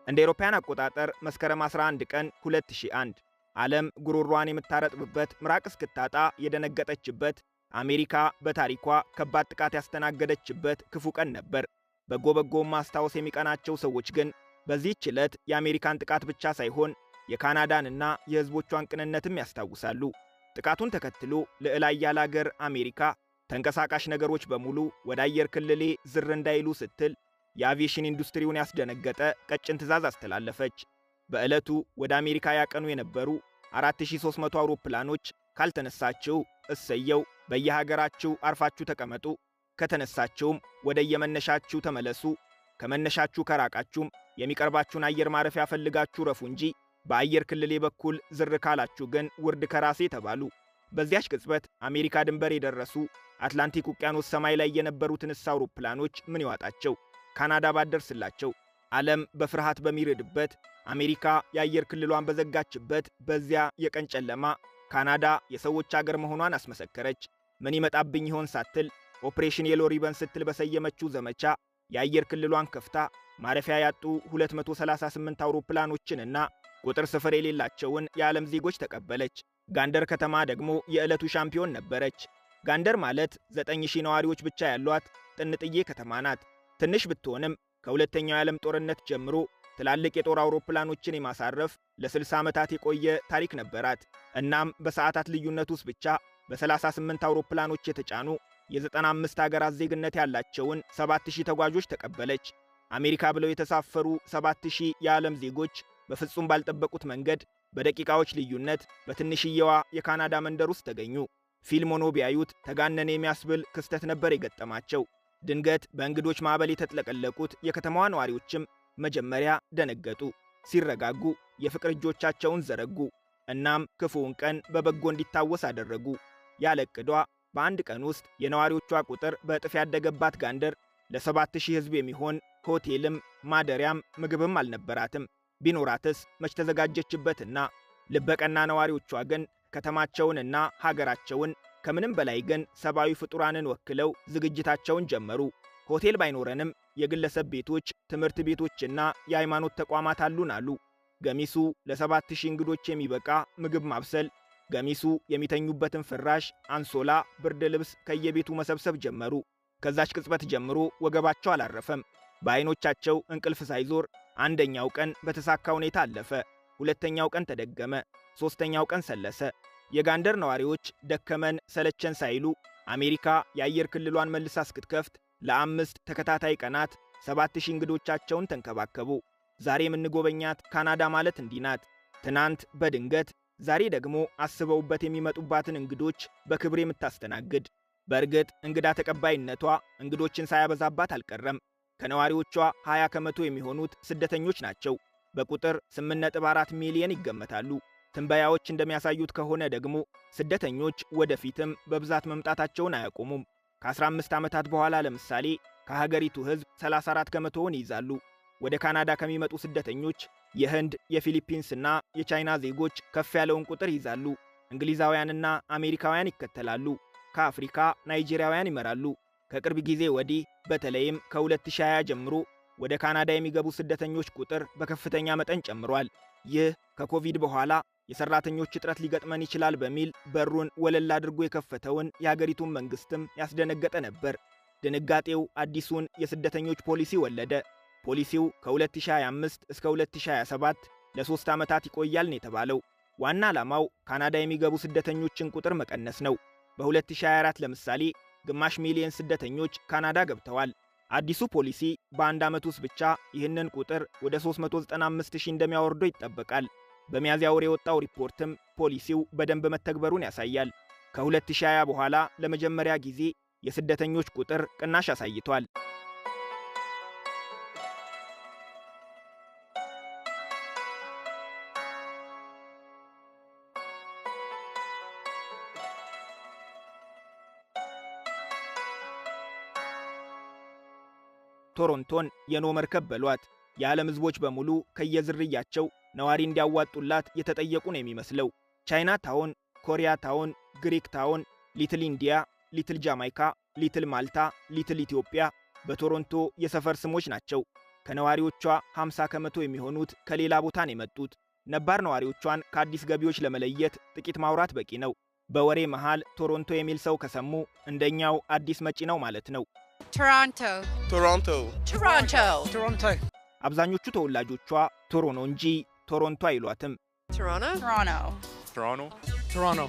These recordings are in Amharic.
እንደ አውሮፓውያን አቆጣጠር መስከረም 11 ቀን 2001 ዓለም ጉሮሯን የምታረጥብበት ምራቅ እስክታጣ የደነገጠችበት አሜሪካ በታሪኳ ከባድ ጥቃት ያስተናገደችበት ክፉ ቀን ነበር። በጎ ማስታወስ የሚቀናቸው ሰዎች ግን በዚህች ዕለት የአሜሪካን ጥቃት ብቻ ሳይሆን የካናዳንና የሕዝቦቿን ቅንነትም ያስታውሳሉ። ጥቃቱን ተከትሎ ልዕለ ኃያል አገር አሜሪካ ተንቀሳቃሽ ነገሮች በሙሉ ወደ አየር ክልሌ ዝር እንዳይሉ ስትል የአቪዬሽን ኢንዱስትሪውን ያስደነገጠ ቀጭን ትዕዛዝ አስተላለፈች። በዕለቱ ወደ አሜሪካ ያቀኑ የነበሩ 4300 አውሮፕላኖች ካልተነሳችሁ እሰየው፣ በየሀገራችሁ አርፋችሁ ተቀመጡ፣ ከተነሳችሁም ወደ የመነሻችሁ ተመለሱ፣ ከመነሻችሁ ከራቃችሁም የሚቀርባችሁን አየር ማረፊያ ፈልጋችሁ ረፉ እንጂ በአየር ክልሌ በኩል ዝር ካላችሁ ግን ውርድ ከራሴ ተባሉ። በዚያች ቅጽበት አሜሪካ ድንበር የደረሱ አትላንቲክ ውቅያኖስ ሰማይ ላይ የነበሩትን አውሮፕላኖች ምን ይዋጣቸው? ካናዳ ባደርስላቸው። ዓለም በፍርሃት በሚርድበት፣ አሜሪካ የአየር ክልሏን በዘጋችበት በዚያ የቀን ጨለማ ካናዳ የሰዎች አገር መሆኗን አስመሰከረች። ምን ይመጣብኝ ይሆን ሳትል ኦፕሬሽን የሎ ሪበን ስትል በሰየመችው ዘመቻ የአየር ክልሏን ከፍታ ማረፊያ ያጡ 238 አውሮፕላኖችንና ቁጥር ስፍር የሌላቸውን የዓለም ዜጎች ተቀበለች። ጋንደር ከተማ ደግሞ የዕለቱ ሻምፒዮን ነበረች። ጋንደር ማለት 9000 ነዋሪዎች ብቻ ያሏት ጥንጥዬ ከተማ ናት። ትንሽ ብትሆንም ከሁለተኛው የዓለም ጦርነት ጀምሮ ትላልቅ የጦር አውሮፕላኖችን የማሳረፍ ለ60 ዓመታት የቆየ ታሪክ ነበራት። እናም በሰዓታት ልዩነት ውስጥ ብቻ በ38 አውሮፕላኖች የተጫኑ የ95 አገራት ዜግነት ያላቸውን 7000 ተጓዦች ተቀበለች። አሜሪካ ብለው የተሳፈሩ 7000 የዓለም ዜጎች በፍጹም ባልጠበቁት መንገድ በደቂቃዎች ልዩነት በትንሽየዋ የካናዳ መንደር ውስጥ ተገኙ። ፊልም ሆኖ ቢያዩት ተጋነነ የሚያስብል ክስተት ነበር የገጠማቸው። ድንገት በእንግዶች ማዕበል የተጥለቀለቁት የከተማዋ ነዋሪዎችም መጀመሪያ ደነገጡ። ሲረጋጉ የፍቅር እጆቻቸውን ዘረጉ። እናም ክፉውን ቀን በበጎ እንዲታወስ አደረጉ። ያለ ዕቅዷ በአንድ ቀን ውስጥ የነዋሪዎቿ ቁጥር በእጥፍ ያደገባት ጋንደር ለ7000 ሕዝብ የሚሆን ሆቴልም ማደሪያም ምግብም አልነበራትም። ቢኖራትስ መች ተዘጋጀችበትና። ልበቀና ነዋሪዎቿ ግን ከተማቸውንና ሀገራቸውን ከምንም በላይ ግን ሰብአዊ ፍጡራንን ወክለው ዝግጅታቸውን ጀመሩ። ሆቴል ባይኖረንም የግለሰብ ቤቶች፣ ትምህርት ቤቶችና የሃይማኖት ተቋማት አሉን አሉ። ገሚሱ ለ7000 እንግዶች የሚበቃ ምግብ ማብሰል፣ ገሚሱ የሚተኙበትን ፍራሽ፣ አንሶላ፣ ብርድ ልብስ ከየቤቱ መሰብሰብ ጀመሩ። ከዛች ቅጽበት ጀምሮ ወገባቸው አላረፈም። በዓይኖቻቸው እንቅልፍ ሳይዞር አንደኛው ቀን በተሳካ ሁኔታ አለፈ። ሁለተኛው ቀን ተደገመ። ሦስተኛው ቀን ሰለሰ። የጋንደር ነዋሪዎች ደከመን ሰለቸን ሳይሉ አሜሪካ የአየር ክልሏን መልሳ እስክትከፍት ለ5 ተከታታይ ቀናት 7000 እንግዶቻቸውን ተንከባከቡ። ዛሬ የምንጎበኛት ካናዳ ማለት እንዲህ ናት። ትናንት በድንገት ዛሬ ደግሞ አስበውበት የሚመጡባትን እንግዶች በክብር የምታስተናግድ። በእርግጥ እንግዳ ተቀባይነቷ እንግዶችን ሳያበዛባት አልቀረም። ከነዋሪዎቿ 20 ከመቶ የሚሆኑት ስደተኞች ናቸው። በቁጥር 8.4 ሚሊዮን ይገመታሉ። ትንበያዎች እንደሚያሳዩት ከሆነ ደግሞ ስደተኞች ወደፊትም በብዛት መምጣታቸውን አያቆሙም። ከ15 ዓመታት በኋላ ለምሳሌ ከሀገሪቱ ሕዝብ 34 ከመቶውን ይይዛሉ። ወደ ካናዳ ከሚመጡ ስደተኞች የህንድ፣ የፊሊፒንስና የቻይና ዜጎች ከፍ ያለውን ቁጥር ይይዛሉ። እንግሊዛውያንና አሜሪካውያን ይከተላሉ። ከአፍሪካ ናይጄሪያውያን ይመራሉ። ከቅርብ ጊዜ ወዲህ በተለይም ከ2020 ጀምሮ ወደ ካናዳ የሚገቡ ስደተኞች ቁጥር በከፍተኛ መጠን ጨምሯል። ይህ ከኮቪድ በኋላ የሰራተኞች እጥረት ሊገጥመን ይችላል በሚል በሩን ወለል አድርጎ የከፈተውን የሀገሪቱን መንግስትም ያስደነገጠ ነበር። ድንጋጤው አዲሱን የስደተኞች ፖሊሲ ወለደ። ፖሊሲው ከ2025 እስከ 2027 ለ3 ዓመታት ይቆያል ነው የተባለው። ዋና ዓላማው ካናዳ የሚገቡ ስደተኞችን ቁጥር መቀነስ ነው። በ2024 ለምሳሌ ግማሽ ሚሊዮን ስደተኞች ካናዳ ገብተዋል። አዲሱ ፖሊሲ በአንድ ዓመት ውስጥ ብቻ ይህንን ቁጥር ወደ 395000 እንደሚያወርደው ይጠበቃል። በሚያዝያ ወር የወጣው ሪፖርትም ፖሊሲው በደንብ መተግበሩን ያሳያል። ከ2020 በኋላ ለመጀመሪያ ጊዜ የስደተኞች ቁጥር ቅናሽ አሳይቷል። ቶሮንቶን የኖ መርከብ በሏት። የዓለም ሕዝቦች በሙሉ ከየዝርያቸው ነዋሪ እንዲያዋጡላት የተጠየቁ ነው የሚመስለው። ቻይና ታውን፣ ኮሪያ ታውን፣ ግሪክ ታውን፣ ሊትል ኢንዲያ፣ ሊትል ጃማይካ፣ ሊትል ማልታ፣ ሊትል ኢትዮጵያ በቶሮንቶ የሰፈር ስሞች ናቸው። ከነዋሪዎቿ 50 ከመቶ የሚሆኑት ከሌላ ቦታ ነው የመጡት። ነባር ነዋሪዎቿን ከአዲስ ገቢዎች ለመለየት ጥቂት ማውራት በቂ ነው። በወሬ መሃል ቶሮንቶ የሚል ሰው ከሰሙ እንደኛው አዲስ መጪ ነው ማለት ነው። ቶሮንቶ አብዛኞቹ ተወላጆቿ ቶሮኖ እንጂ ቶሮንቶ አይሏትም። ቶሮንቶ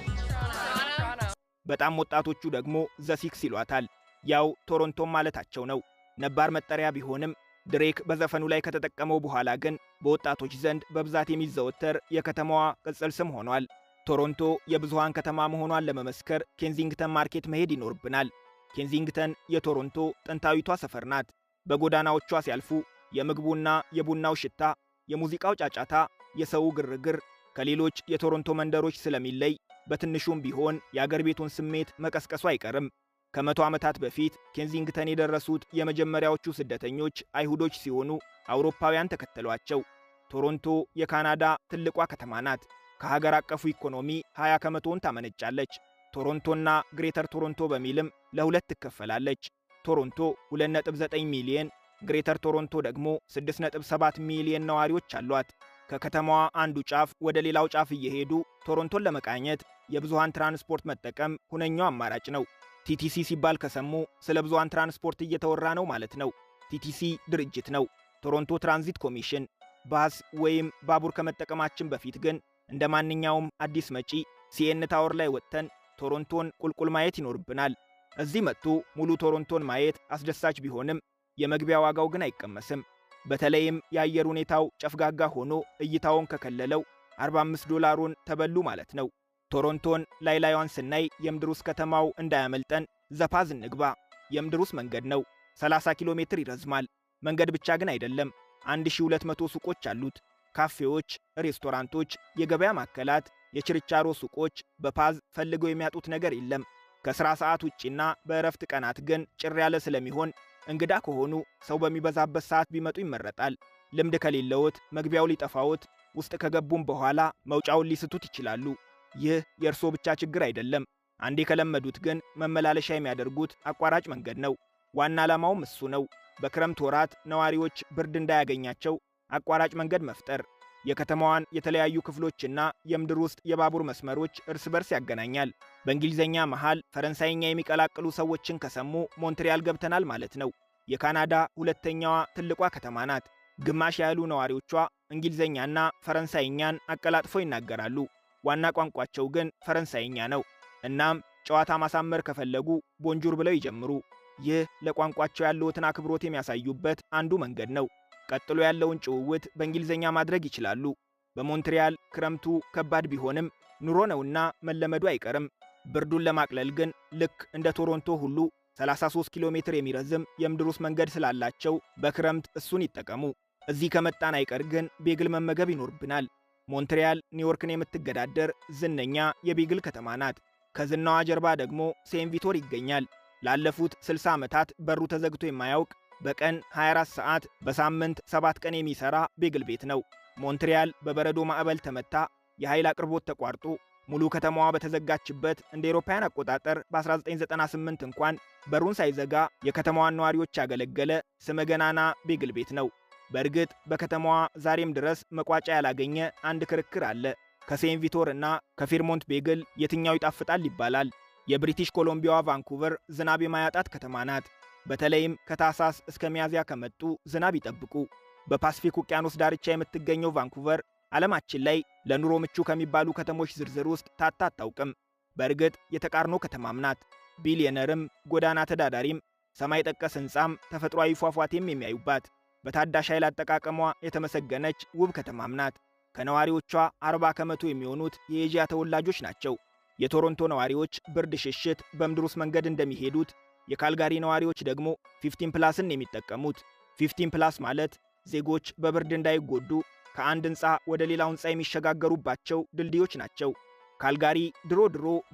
በጣም ወጣቶቹ ደግሞ ዘሲክስ ይሏታል። ያው ቶሮንቶም ማለታቸው ነው። ነባር መጠሪያ ቢሆንም ድሬክ በዘፈኑ ላይ ከተጠቀመው በኋላ ግን በወጣቶች ዘንድ በብዛት የሚዘወተር የከተማዋ ቅጽል ስም ሆኗል። ቶሮንቶ የብዙሃን ከተማ መሆኗን ለመመስከር ኬንዚንግተን ማርኬት መሄድ ይኖርብናል። ኬንዚንግተን የቶሮንቶ ጥንታዊቷ ሰፈር ናት። በጎዳናዎቿ ሲያልፉ የምግቡና የቡናው ሽታ፣ የሙዚቃው ጫጫታ፣ የሰው ግርግር ከሌሎች የቶሮንቶ መንደሮች ስለሚለይ በትንሹም ቢሆን የአገር ቤቱን ስሜት መቀስቀሱ አይቀርም። ከመቶ ዓመታት በፊት ኬንዚንግተን የደረሱት የመጀመሪያዎቹ ስደተኞች አይሁዶች ሲሆኑ አውሮፓውያን ተከተሏቸው። ቶሮንቶ የካናዳ ትልቋ ከተማ ናት። ከሀገር አቀፉ ኢኮኖሚ 20 ከመቶውን ታመነጫለች። ቶሮንቶና ግሬተር ቶሮንቶ በሚልም ለሁለት ትከፈላለች። ቶሮንቶ 2.9 ሚሊዮን፣ ግሬተር ቶሮንቶ ደግሞ 6.7 ሚሊዮን ነዋሪዎች አሏት። ከከተማዋ አንዱ ጫፍ ወደ ሌላው ጫፍ እየሄዱ ቶሮንቶን ለመቃኘት የብዙሃን ትራንስፖርት መጠቀም ሁነኛው አማራጭ ነው። ቲቲሲ ሲባል ከሰሙ ስለ ብዙሃን ትራንስፖርት እየተወራ ነው ማለት ነው። ቲቲሲ ድርጅት ነው፣ ቶሮንቶ ትራንዚት ኮሚሽን። ባስ ወይም ባቡር ከመጠቀማችን በፊት ግን እንደ ማንኛውም አዲስ መጪ ሲኤን ታወር ላይ ወጥተን ቶሮንቶን ቁልቁል ማየት ይኖርብናል። እዚህ መጥቶ ሙሉ ቶሮንቶን ማየት አስደሳች ቢሆንም የመግቢያ ዋጋው ግን አይቀመስም። በተለይም የአየር ሁኔታው ጨፍጋጋ ሆኖ እይታውን ከከለለው $45 ተበሉ ማለት ነው። ቶሮንቶን ላይላዩን ስናይ የምድር ውስጥ ከተማው እንዳያመልጠን ዘፓዝ እንግባ። የምድር ውስጥ መንገድ ነው። 30 ኪሎ ሜትር ይረዝማል። መንገድ ብቻ ግን አይደለም። 1200 ሱቆች አሉት። ካፌዎች፣ ሬስቶራንቶች፣ የገበያ ማዕከላት፣ የችርቻሮ ሱቆች። በፓዝ ፈልገው የሚያጡት ነገር የለም። ከሥራ ሰዓት ውጪና በእረፍት ቀናት ግን ጭር ያለ ስለሚሆን እንግዳ ከሆኑ ሰው በሚበዛበት ሰዓት ቢመጡ ይመረጣል። ልምድ ከሌለዎት መግቢያው ሊጠፋዎት፣ ውስጥ ከገቡም በኋላ መውጫውን ሊስቱት ይችላሉ። ይህ የእርሶ ብቻ ችግር አይደለም። አንዴ ከለመዱት ግን መመላለሻ የሚያደርጉት አቋራጭ መንገድ ነው። ዋና ዓላማውም እሱ ነው። በክረምት ወራት ነዋሪዎች ብርድ እንዳያገኛቸው አቋራጭ መንገድ መፍጠር። የከተማዋን የተለያዩ ክፍሎችና የምድር ውስጥ የባቡር መስመሮች እርስ በርስ ያገናኛል። በእንግሊዝኛ መሃል ፈረንሳይኛ የሚቀላቅሉ ሰዎችን ከሰሙ ሞንትሪያል ገብተናል ማለት ነው። የካናዳ ሁለተኛዋ ትልቋ ከተማ ናት። ግማሽ ያህሉ ነዋሪዎቿ እንግሊዝኛና ፈረንሳይኛን አቀላጥፈው ይናገራሉ። ዋና ቋንቋቸው ግን ፈረንሳይኛ ነው። እናም ጨዋታ ማሳመር ከፈለጉ ቦንጆር ብለው ይጀምሩ። ይህ ለቋንቋቸው ያለዎትን አክብሮት የሚያሳዩበት አንዱ መንገድ ነው። ቀጥሎ ያለውን ጭውውት በእንግሊዝኛ ማድረግ ይችላሉ። በሞንትሪያል ክረምቱ ከባድ ቢሆንም ኑሮ ነውና መለመዱ አይቀርም። ብርዱን ለማቅለል ግን ልክ እንደ ቶሮንቶ ሁሉ 33 ኪሎ ሜትር የሚረዝም የምድር ውስጥ መንገድ ስላላቸው በክረምት እሱን ይጠቀሙ። እዚህ ከመጣን አይቀር ግን ቤግል መመገብ ይኖርብናል። ሞንትሪያል ኒውዮርክን የምትገዳደር ዝነኛ የቤግል ከተማ ናት። ከዝናዋ ጀርባ ደግሞ ሴን ቪቶር ይገኛል። ላለፉት 60 ዓመታት በሩ ተዘግቶ የማያውቅ በቀን 24 ሰዓት በሳምንት 7 ቀን የሚሰራ ቤግል ቤት ነው። ሞንትሪያል በበረዶ ማዕበል ተመታ፣ የኃይል አቅርቦት ተቋርጦ ሙሉ ከተማዋ በተዘጋችበት እንደ አውሮፓውያን አቆጣጠር በ1998 እንኳን በሩን ሳይዘጋ የከተማዋን ነዋሪዎች ያገለገለ ስመገናና ቤግል ቤት ነው። በእርግጥ በከተማዋ ዛሬም ድረስ መቋጫ ያላገኘ አንድ ክርክር አለ። ከሴን ቪቶር እና ከፌርሞንት ቤግል የትኛው ይጣፍጣል ይባላል። የብሪቲሽ ኮሎምቢያዋ ቫንኩቨር ዝናብ የማያጣት ከተማ ናት። በተለይም ከታህሳስ እስከ ሚያዝያ ከመጡ ዝናብ ይጠብቁ። በፓሲፊክ ውቅያኖስ ዳርቻ የምትገኘው ቫንኩቨር ዓለማችን ላይ ለኑሮ ምቹ ከሚባሉ ከተሞች ዝርዝር ውስጥ ታታ አታውቅም። በእርግጥ የተቃርኖ ከተማም ናት። ቢሊየነርም ጎዳና ተዳዳሪም ሰማይ ጠቀስ ሕንፃም ተፈጥሯዊ ፏፏቴም የሚያዩባት በታዳሽ ኃይል አጠቃቀሟ የተመሰገነች ውብ ከተማም ናት። ከነዋሪዎቿ 40 ከመቶ የሚሆኑት የኤዥያ ተወላጆች ናቸው። የቶሮንቶ ነዋሪዎች ብርድ ሽሽት በምድር ውስጥ መንገድ እንደሚሄዱት የካልጋሪ ነዋሪዎች ደግሞ 15 ፕላስን የሚጠቀሙት። 15 ፕላስ ማለት ዜጎች በብርድ እንዳይጎዱ ከአንድ ሕንፃ ወደ ሌላው ሕንፃ የሚሸጋገሩባቸው ድልድዮች ናቸው። ካልጋሪ ድሮ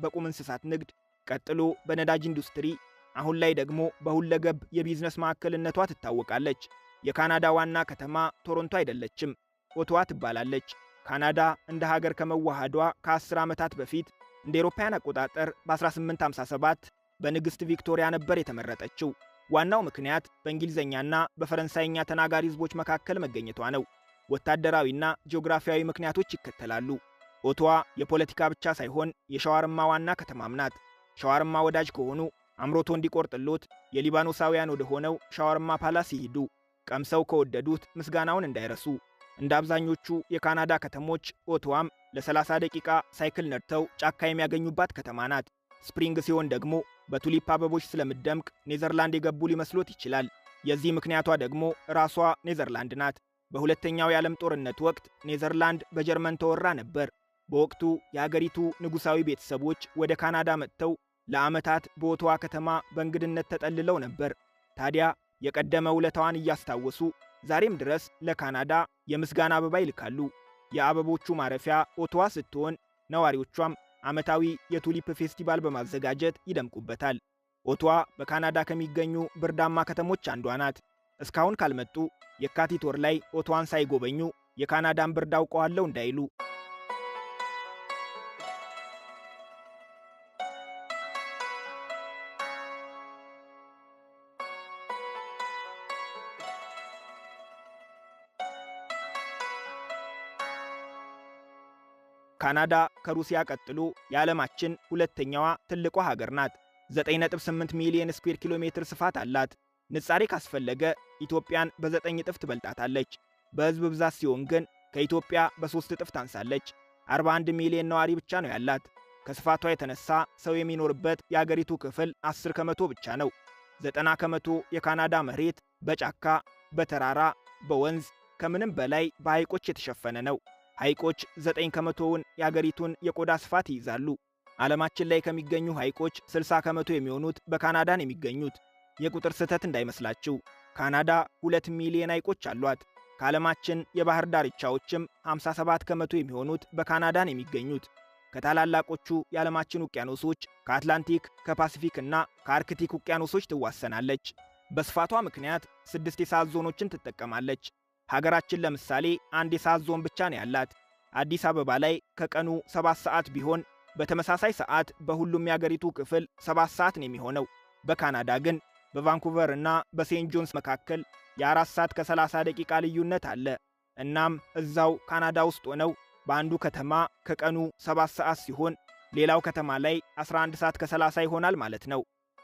በቁም እንስሳት ንግድ፣ ቀጥሎ በነዳጅ ኢንዱስትሪ፣ አሁን ላይ ደግሞ በሁለገብ የቢዝነስ ማዕከልነቷ ትታወቃለች። የካናዳ ዋና ከተማ ቶሮንቶ አይደለችም፣ ኦቶዋ ትባላለች። ካናዳ እንደ ሀገር ከመዋሃዷ ከ10 ዓመታት በፊት እንደ አውሮፓውያን አቆጣጠር በ1857 በንግሥት ቪክቶሪያ ነበር የተመረጠችው። ዋናው ምክንያት በእንግሊዝኛና በፈረንሳይኛ ተናጋሪ ህዝቦች መካከል መገኘቷ ነው። ወታደራዊና ጂኦግራፊያዊ ምክንያቶች ይከተላሉ። ኦቶዋ የፖለቲካ ብቻ ሳይሆን የሻዋርማ ዋና ከተማም ናት። ሻዋርማ ወዳጅ ከሆኑ አምሮቶ እንዲቆርጥሎት የሊባኖሳውያን ወደ ሆነው ሻዋርማ ፓላስ ይሂዱ። ቀምሰው ከወደዱት ምስጋናውን እንዳይረሱ። እንደ አብዛኞቹ የካናዳ ከተሞች ኦቶዋም ለ30 ደቂቃ ሳይክል ነድተው ጫካ የሚያገኙባት ከተማ ናት። ስፕሪንግ ሲሆን ደግሞ በቱሊፕ አበቦች ስለምደምቅ ኔዘርላንድ የገቡ ሊመስሎት ይችላል። የዚህ ምክንያቷ ደግሞ ራሷ ኔዘርላንድ ናት። በሁለተኛው የዓለም ጦርነት ወቅት ኔዘርላንድ በጀርመን ተወራ ነበር። በወቅቱ የአገሪቱ ንጉሳዊ ቤተሰቦች ወደ ካናዳ መጥተው ለዓመታት በኦቶዋ ከተማ በእንግድነት ተጠልለው ነበር። ታዲያ የቀደመ ውለታዋን እያስታወሱ ዛሬም ድረስ ለካናዳ የምስጋና አበባ ይልካሉ። የአበቦቹ ማረፊያ ኦቶዋ ስትሆን ነዋሪዎቿም ዓመታዊ የቱሊፕ ፌስቲቫል በማዘጋጀት ይደምቁበታል። ኦቶዋ በካናዳ ከሚገኙ ብርዳማ ከተሞች አንዷ ናት። እስካሁን ካልመጡ የካቲት ወር ላይ ኦቶዋን ሳይጎበኙ የካናዳን ብርድ አውቀዋለሁ እንዳይሉ። ካናዳ ከሩሲያ ቀጥሎ የዓለማችን ሁለተኛዋ ትልቋ ሀገር ናት። 9.8 ሚሊዮን ስኩዌር ኪሎ ሜትር ስፋት አላት። ንጻሬ ካስፈለገ ኢትዮጵያን በ9 እጥፍ ትበልጣታለች። በሕዝብ ብዛት ሲሆን ግን ከኢትዮጵያ በ3 እጥፍ ታንሳለች። 41 ሚሊዮን ነዋሪ ብቻ ነው ያላት። ከስፋቷ የተነሳ ሰው የሚኖርበት የአገሪቱ ክፍል 10 ከመቶ ብቻ ነው። 90 ከመቶ የካናዳ መሬት በጫካ፣ በተራራ፣ በወንዝ ከምንም በላይ በሐይቆች የተሸፈነ ነው። ሐይቆች 9 ከመቶውን የአገሪቱን የቆዳ ስፋት ይይዛሉ። ዓለማችን ላይ ከሚገኙ ሐይቆች 60 ከመቶ የሚሆኑት በካናዳን የሚገኙት። የቁጥር ስህተት እንዳይመስላችሁ። ካናዳ 2 ሚሊዮን ሐይቆች አሏት። ከዓለማችን የባህር ዳርቻዎችም 57 ከመቶ የሚሆኑት በካናዳን የሚገኙት። ከታላላቆቹ የዓለማችን ውቅያኖሶች ከአትላንቲክ፣ ከፓሲፊክ እና ከአርክቲክ ውቅያኖሶች ትዋሰናለች። በስፋቷ ምክንያት 6 የሰዓት ዞኖችን ትጠቀማለች። ሀገራችን ለምሳሌ አንድ የሰዓት ዞን ብቻ ነው ያላት። አዲስ አበባ ላይ ከቀኑ 7 ሰዓት ቢሆን በተመሳሳይ ሰዓት በሁሉም የአገሪቱ ክፍል 7 ሰዓት ነው የሚሆነው። በካናዳ ግን በቫንኩቨር እና በሴንት ጆንስ መካከል የ4 ሰዓት ከ30 ደቂቃ ልዩነት አለ። እናም እዛው ካናዳ ውስጥ ሆነው በአንዱ ከተማ ከቀኑ 7 ሰዓት ሲሆን ሌላው ከተማ ላይ 11 ሰዓት ከ30 ይሆናል ማለት ነው።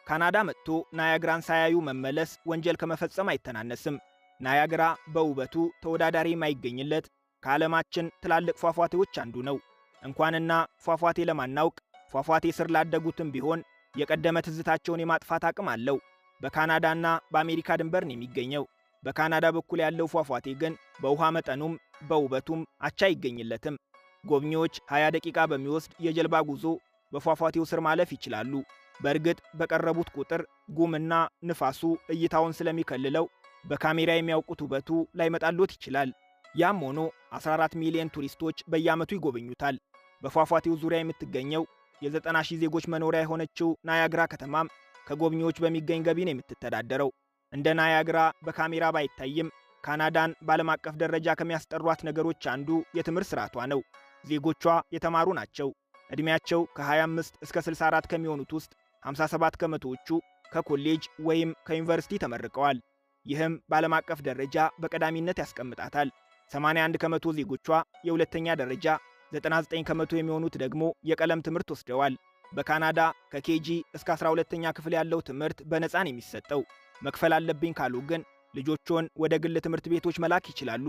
ካናዳ መጥቶ ናያግራን ሳያዩ መመለስ ወንጀል ከመፈጸም አይተናነስም። ናያግራ በውበቱ ተወዳዳሪ የማይገኝለት ከዓለማችን ትላልቅ ፏፏቴዎች አንዱ ነው። እንኳንና ፏፏቴ ለማናውቅ ፏፏቴ ስር ላደጉትም ቢሆን የቀደመ ትዝታቸውን የማጥፋት አቅም አለው። በካናዳና በአሜሪካ ድንበር ነው የሚገኘው። በካናዳ በኩል ያለው ፏፏቴ ግን በውሃ መጠኑም በውበቱም አቻ አይገኝለትም። ጎብኚዎች 20 ደቂቃ በሚወስድ የጀልባ ጉዞ በፏፏቴው ስር ማለፍ ይችላሉ። በእርግጥ በቀረቡት ቁጥር ጉምና ንፋሱ እይታውን ስለሚከልለው በካሜራ የሚያውቁት ውበቱ ላይመጣሎት ይችላል። ያም ሆኖ 14 ሚሊዮን ቱሪስቶች በየዓመቱ ይጎበኙታል። በፏፏቴው ዙሪያ የምትገኘው የ90,000 ዜጎች መኖሪያ የሆነችው ናያግራ ከተማም ከጎብኚዎች በሚገኝ ገቢ ነው የምትተዳደረው። እንደ ናያግራ በካሜራ ባይታይም ካናዳን በዓለም አቀፍ ደረጃ ከሚያስጠሯት ነገሮች አንዱ የትምህርት ስርዓቷ ነው። ዜጎቿ የተማሩ ናቸው። ዕድሜያቸው ከ25 እስከ 64 ከሚሆኑት ውስጥ 57 ከመቶዎቹ ከኮሌጅ ወይም ከዩኒቨርሲቲ ተመርቀዋል። ይህም በዓለም አቀፍ ደረጃ በቀዳሚነት ያስቀምጣታል። 81 ከመቶ ዜጎቿ የሁለተኛ ደረጃ፣ 99 ከመቶ የሚሆኑት ደግሞ የቀለም ትምህርት ወስደዋል። በካናዳ ከኬጂ እስከ 12ኛ ክፍል ያለው ትምህርት በነፃ ነው የሚሰጠው። መክፈል አለብኝ ካሉ ግን ልጆቹን ወደ ግል ትምህርት ቤቶች መላክ ይችላሉ።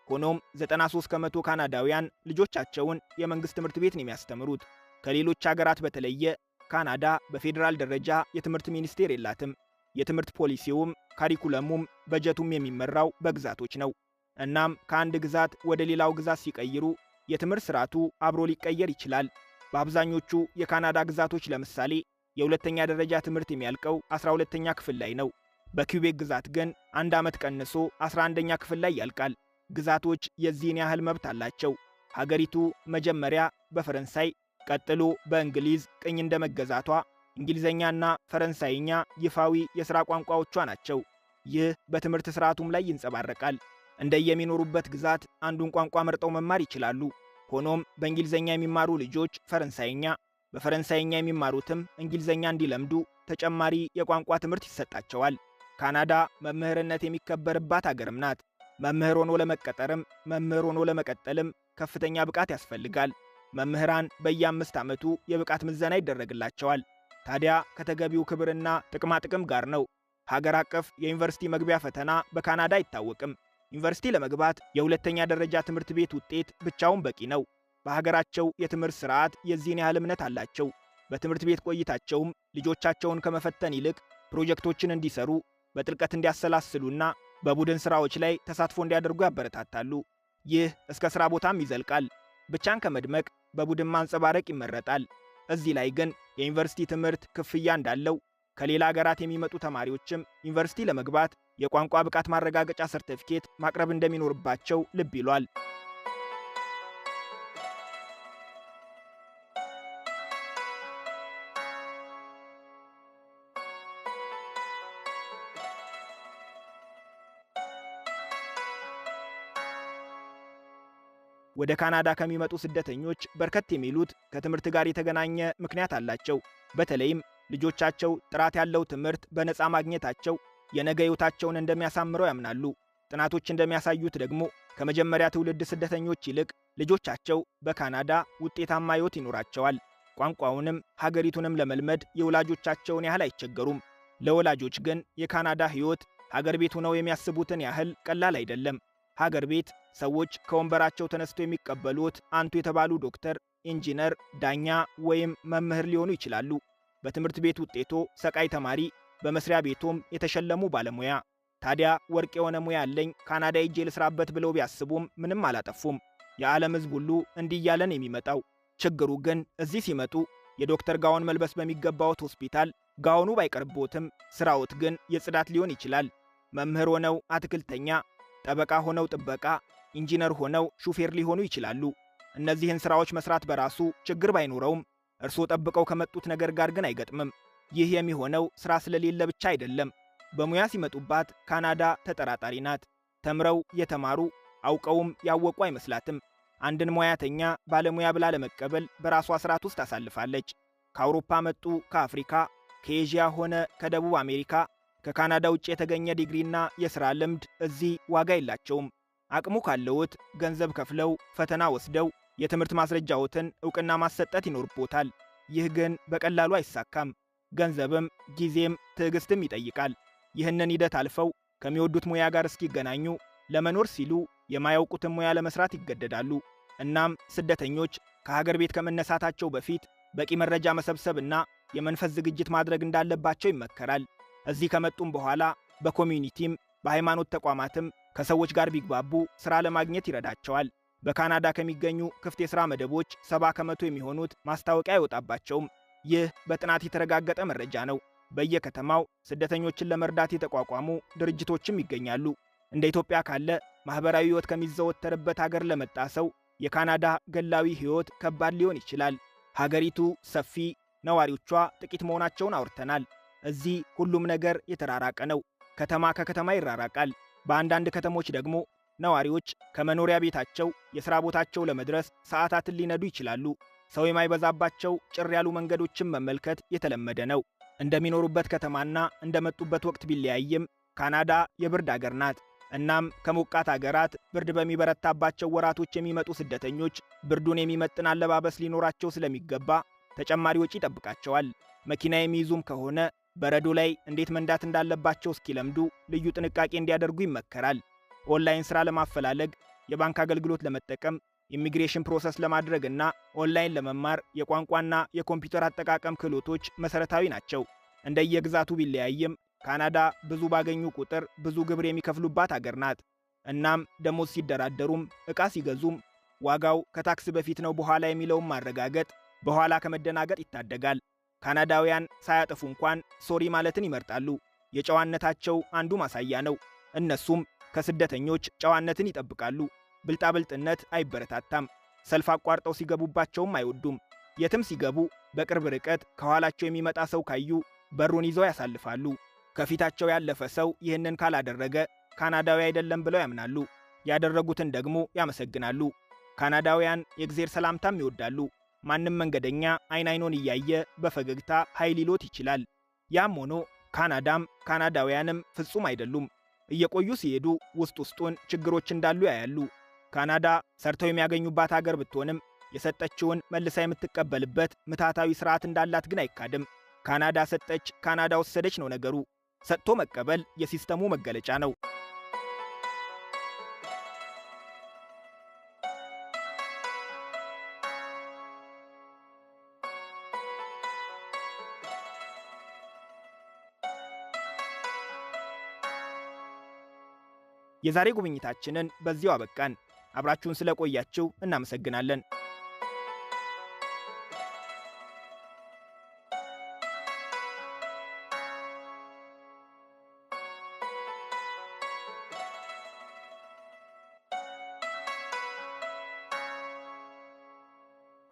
ሆኖም 93 ከመቶ ካናዳውያን ልጆቻቸውን የመንግሥት ትምህርት ቤት ነው የሚያስተምሩት። ከሌሎች አገራት በተለየ ካናዳ በፌዴራል ደረጃ የትምህርት ሚኒስቴር የላትም። የትምህርት ፖሊሲውም ካሪኩለሙም በጀቱም የሚመራው በግዛቶች ነው። እናም ከአንድ ግዛት ወደ ሌላው ግዛት ሲቀይሩ የትምህርት ስርዓቱ አብሮ ሊቀየር ይችላል። በአብዛኞቹ የካናዳ ግዛቶች ለምሳሌ የሁለተኛ ደረጃ ትምህርት የሚያልቀው 12ኛ ክፍል ላይ ነው። በኪውቤክ ግዛት ግን አንድ ዓመት ቀንሶ 11ኛ ክፍል ላይ ያልቃል። ግዛቶች የዚህን ያህል መብት አላቸው። ሀገሪቱ መጀመሪያ በፈረንሳይ ቀጥሎ በእንግሊዝ ቅኝ እንደመገዛቷ እንግሊዘኛና ፈረንሳይኛ ይፋዊ የሥራ ቋንቋዎቿ ናቸው። ይህ በትምህርት ሥርዓቱም ላይ ይንጸባረቃል። እንደየሚኖሩበት ግዛት አንዱን ቋንቋ መርጠው መማር ይችላሉ። ሆኖም በእንግሊዘኛ የሚማሩ ልጆች ፈረንሳይኛ፣ በፈረንሳይኛ የሚማሩትም እንግሊዘኛ እንዲለምዱ ተጨማሪ የቋንቋ ትምህርት ይሰጣቸዋል። ካናዳ መምህርነት የሚከበርባት አገርም ናት። መምህር ሆኖ ለመቀጠርም መምህር ሆኖ ለመቀጠልም ከፍተኛ ብቃት ያስፈልጋል። መምህራን በየ5 ዓመቱ የብቃት ምዘና ይደረግላቸዋል። ታዲያ ከተገቢው ክብርና ጥቅማጥቅም ጋር ነው። ሀገር አቀፍ የዩኒቨርሲቲ መግቢያ ፈተና በካናዳ አይታወቅም። ዩኒቨርሲቲ ለመግባት የሁለተኛ ደረጃ ትምህርት ቤት ውጤት ብቻውን በቂ ነው። በሀገራቸው የትምህርት ስርዓት የዚህን ያህል እምነት አላቸው። በትምህርት ቤት ቆይታቸውም ልጆቻቸውን ከመፈተን ይልቅ ፕሮጀክቶችን እንዲሰሩ፣ በጥልቀት እንዲያሰላስሉና በቡድን ስራዎች ላይ ተሳትፎ እንዲያደርጉ ያበረታታሉ። ይህ እስከ ስራ ቦታም ይዘልቃል። ብቻን ከመድመቅ በቡድን ማንጸባረቅ ይመረጣል። እዚህ ላይ ግን የዩኒቨርሲቲ ትምህርት ክፍያ እንዳለው ከሌላ ሀገራት የሚመጡ ተማሪዎችም ዩኒቨርሲቲ ለመግባት የቋንቋ ብቃት ማረጋገጫ ሰርቲፊኬት ማቅረብ እንደሚኖርባቸው ልብ ይሏል። ወደ ካናዳ ከሚመጡ ስደተኞች በርከት የሚሉት ከትምህርት ጋር የተገናኘ ምክንያት አላቸው። በተለይም ልጆቻቸው ጥራት ያለው ትምህርት በነፃ ማግኘታቸው የነገ ሕይወታቸውን እንደሚያሳምረው ያምናሉ። ጥናቶች እንደሚያሳዩት ደግሞ ከመጀመሪያ ትውልድ ስደተኞች ይልቅ ልጆቻቸው በካናዳ ውጤታማ ሕይወት ይኖራቸዋል። ቋንቋውንም ሀገሪቱንም ለመልመድ የወላጆቻቸውን ያህል አይቸገሩም። ለወላጆች ግን የካናዳ ሕይወት ሀገር ቤት ሆነው የሚያስቡትን ያህል ቀላል አይደለም። ሀገር ቤት ሰዎች ከወንበራቸው ተነስተው የሚቀበሉት አንቱ የተባሉ ዶክተር፣ ኢንጂነር፣ ዳኛ ወይም መምህር ሊሆኑ ይችላሉ። በትምህርት ቤት ውጤቶ ሰቃይ ተማሪ፣ በመስሪያ ቤቶም የተሸለሙ ባለሙያ። ታዲያ ወርቅ የሆነ ሙያ አለኝ ካናዳ ሄጄ ልስራበት ብለው ቢያስቡም ምንም አላጠፉም። የዓለም ሕዝብ ሁሉ እንዲህ እያለን የሚመጣው። ችግሩ ግን እዚህ ሲመጡ የዶክተር ጋውን መልበስ በሚገባዎት ሆስፒታል ጋውኑ ባይቀርቦትም ስራዎት ግን የጽዳት ሊሆን ይችላል። መምህር ሆነው አትክልተኛ፣ ጠበቃ ሆነው ጥበቃ፣ ኢንጂነር ሆነው ሹፌር ሊሆኑ ይችላሉ። እነዚህን ስራዎች መስራት በራሱ ችግር ባይኖረውም እርስዎ ጠብቀው ከመጡት ነገር ጋር ግን አይገጥምም። ይህ የሚሆነው ስራ ስለሌለ ብቻ አይደለም። በሙያ ሲመጡባት ካናዳ ተጠራጣሪ ናት። ተምረው የተማሩ አውቀውም ያወቁ አይመስላትም። አንድን ሙያተኛ ባለሙያ ብላ ለመቀበል በራሷ ስርዓት ውስጥ አሳልፋለች። ከአውሮፓ መጡ፣ ከአፍሪካ፣ ከኤዥያ ሆነ ከደቡብ አሜሪካ ከካናዳ ውጭ የተገኘ ዲግሪና የሥራ ልምድ እዚህ ዋጋ የላቸውም። አቅሙ ካለዎት ገንዘብ ከፍለው ፈተና ወስደው የትምህርት ማስረጃዎትን ዕውቅና ማሰጠት ይኖርቦታል። ይህ ግን በቀላሉ አይሳካም። ገንዘብም ጊዜም ትዕግስትም ይጠይቃል። ይህንን ሂደት አልፈው ከሚወዱት ሙያ ጋር እስኪገናኙ ለመኖር ሲሉ የማያውቁትን ሙያ ለመስራት ይገደዳሉ። እናም ስደተኞች ከሀገር ቤት ከመነሳታቸው በፊት በቂ መረጃ መሰብሰብና የመንፈስ ዝግጅት ማድረግ እንዳለባቸው ይመከራል። እዚህ ከመጡም በኋላ በኮሚዩኒቲም በሃይማኖት ተቋማትም ከሰዎች ጋር ቢግባቡ ሥራ ለማግኘት ይረዳቸዋል። በካናዳ ከሚገኙ ክፍት የሥራ መደቦች 70 ከመቶ የሚሆኑት ማስታወቂያ አይወጣባቸውም። ይህ በጥናት የተረጋገጠ መረጃ ነው። በየከተማው ስደተኞችን ለመርዳት የተቋቋሙ ድርጅቶችም ይገኛሉ። እንደ ኢትዮጵያ ካለ ማኅበራዊ ሕይወት ከሚዘወተርበት ሀገር ለመጣ ሰው የካናዳ ገላዊ ሕይወት ከባድ ሊሆን ይችላል። ሀገሪቱ ሰፊ፣ ነዋሪዎቿ ጥቂት መሆናቸውን አውርተናል። እዚህ ሁሉም ነገር የተራራቀ ነው። ከተማ ከከተማ ይራራቃል። በአንዳንድ ከተሞች ደግሞ ነዋሪዎች ከመኖሪያ ቤታቸው የሥራ ቦታቸው ለመድረስ ሰዓታትን ሊነዱ ይችላሉ። ሰው የማይበዛባቸው ጭር ያሉ መንገዶችን መመልከት የተለመደ ነው። እንደሚኖሩበት ከተማና እንደመጡበት ወቅት ቢለያይም ካናዳ የብርድ አገር ናት። እናም ከሞቃት አገራት ብርድ በሚበረታባቸው ወራቶች የሚመጡ ስደተኞች ብርዱን የሚመጥን አለባበስ ሊኖራቸው ስለሚገባ ተጨማሪ ወጪ ይጠብቃቸዋል። መኪና የሚይዙም ከሆነ በረዶ ላይ እንዴት መንዳት እንዳለባቸው እስኪለምዱ ልዩ ጥንቃቄ እንዲያደርጉ ይመከራል። ኦንላይን ሥራ ለማፈላለግ፣ የባንክ አገልግሎት ለመጠቀም፣ ኢሚግሬሽን ፕሮሰስ ለማድረግና ኦንላይን ለመማር የቋንቋና የኮምፒውተር አጠቃቀም ክህሎቶች መሠረታዊ ናቸው። እንደየግዛቱ ቢለያይም ካናዳ ብዙ ባገኙ ቁጥር ብዙ ግብር የሚከፍሉባት አገር ናት። እናም ደሞዝ ሲደራደሩም ዕቃ ሲገዙም ዋጋው ከታክስ በፊት ነው በኋላ የሚለውን ማረጋገጥ በኋላ ከመደናገጥ ይታደጋል። ካናዳውያን ሳያጠፉ እንኳን ሶሪ ማለትን ይመርጣሉ። የጨዋነታቸው አንዱ ማሳያ ነው። እነሱም ከስደተኞች ጨዋነትን ይጠብቃሉ። ብልጣብልጥነት አይበረታታም። ሰልፍ አቋርጠው ሲገቡባቸውም አይወዱም። የትም ሲገቡ በቅርብ ርቀት ከኋላቸው የሚመጣ ሰው ካዩ በሩን ይዘው ያሳልፋሉ። ከፊታቸው ያለፈ ሰው ይህንን ካላደረገ ካናዳዊ አይደለም ብለው ያምናሉ። ያደረጉትን ደግሞ ያመሰግናሉ። ካናዳውያን የእግዜር ሰላምታም ይወዳሉ። ማንም መንገደኛ አይን አይኖን እያየ በፈገግታ ኃይል ሊሎት ይችላል። ያም ሆኖ ካናዳም ካናዳውያንም ፍጹም አይደሉም። እየቆዩ ሲሄዱ ውስጡን ችግሮች እንዳሉ ያያሉ። ካናዳ ሰርተው የሚያገኙባት ሀገር ብትሆንም የሰጠችውን መልሳ የምትቀበልበት ምታታዊ ስርዓት እንዳላት ግን አይካድም። ካናዳ ሰጠች፣ ካናዳ ወሰደች ነው ነገሩ። ሰጥቶ መቀበል የሲስተሙ መገለጫ ነው። የዛሬ ጉብኝታችንን በዚያው አበቃን። አብራችሁን ስለቆያችሁ እናመሰግናለን።